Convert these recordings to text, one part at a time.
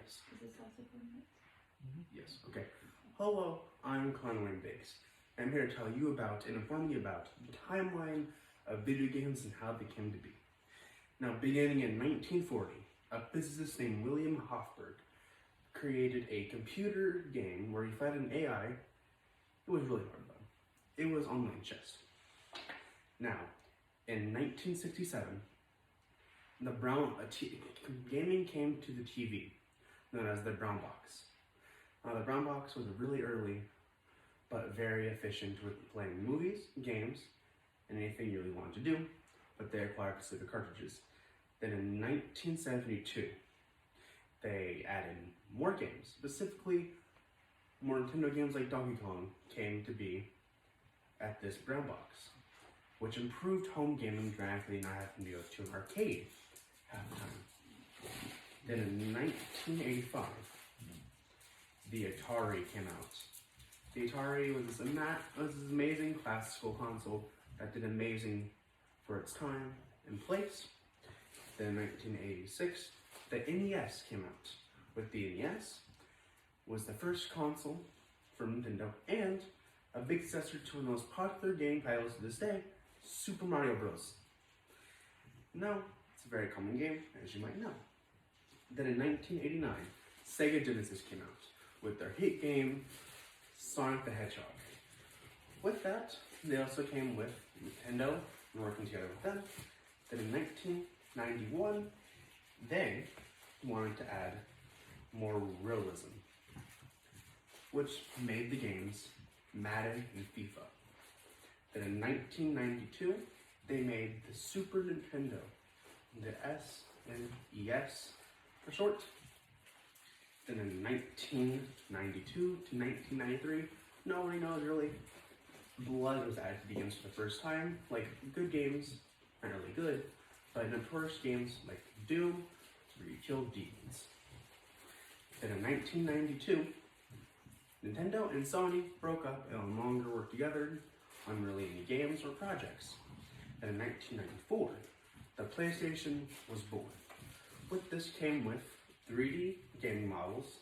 Yes. Is this also for me? Yes. Okay. Hello, I'm W.Biggs. I'm here to tell you about and inform you about the timeline of video games and how they came to be. Now, beginning in 1940, a physicist named William Hofburg created a computer game where he fed an AI. It was really hard though. It was online chess. Now, in 1967, gaming came to the TV, known as the brown box. Now, the brown box was really early, but very efficient with playing movies, games, and anything you really wanted to do, but they required specific cartridges. Then in 1972, they added more games, specifically more Nintendo games like Donkey Kong came to be at this brown box, which improved home gaming dramatically, not having to go to an arcade half the time. Then in 1985, the Atari came out. The Atari was this amazing classical console that did amazing for its time and place. Then in 1986, the NES came out. With the NES, was the first console from Nintendo and a big successor to one of the most popular game titles to this day, Super Mario Bros. Now, it's a very common game, as you might know. Then in 1989, Sega Genesis came out with their hit game, Sonic the Hedgehog. With that, they also came with Nintendo, and working together with them. Then in 1991, they wanted to add more realism, which made the games Madden and FIFA. Then in 1992, they made the Super Nintendo, the SNES for short. Then in 1992 to 1993, nobody knows really, blood was added to the games for the first time. Like, good games aren't really good, but notorious games like Doom, where you kill demons. Then in 1992, Nintendo and Sony broke up and no longer worked together on really any games or projects. Then in 1994, the PlayStation was born. With this came with 3D gaming models,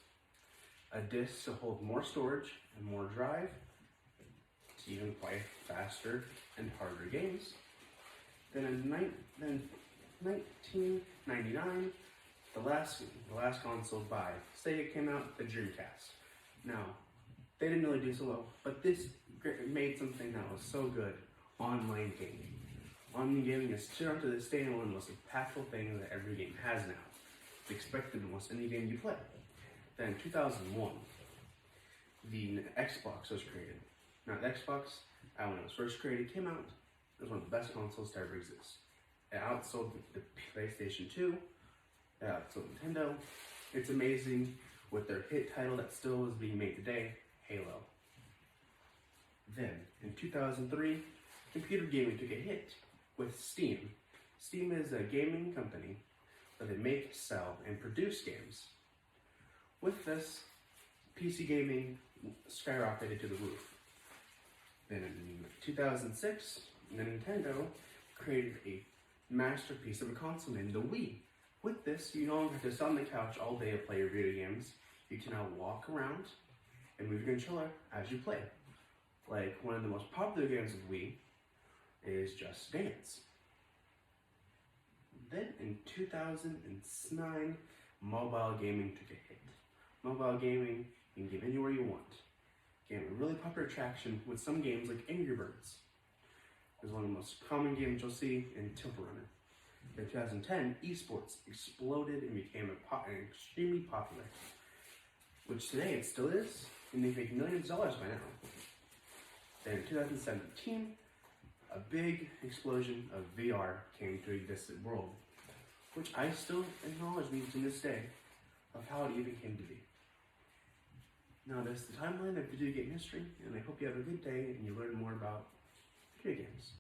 a disc to hold more storage and more drive to even play faster and harder games. Then in 1999, the last console by Sega came out, the Dreamcast. Now, they didn't really do so well, but this made something that was so good, online gaming. Online gaming is still to this day one of the most impactful things that every game has now. It's expected in almost any game you play. Then in 2001, the Xbox was created. Now the Xbox, when it was first created, came out, it was one of the best consoles to ever exist. It outsold the PlayStation 2, it outsold Nintendo. It's amazing with their hit title that still is being made today, Halo. Then, in 2003, computer gaming took a hit with Steam. Steam is a gaming company that they make, sell, and produce games. With this, PC gaming skyrocketed to the roof. Then in 2006, Nintendo created a masterpiece of a console named the Wii. With this, you no longer have to sit on the couch all day to play your video games. You can now walk around and move your controller as you play. Like, one of the most popular games of Wii is Just Dance. Then in 2009, mobile gaming took a hit. Mobile gaming, you can game anywhere you want. Gained a really popular traction with some games like Angry Birds. It's one of the most common games you'll see in Temple Runner. In 2010, esports exploded and became extremely popular, which today it still is, and they make millions of dollars by now. Then in 2017, a big explosion of VR came to exist in the world, which I still acknowledge means to this day of how it even came to be. Now that's the timeline of video game history, and I hope you have a good day and you learn more about video games.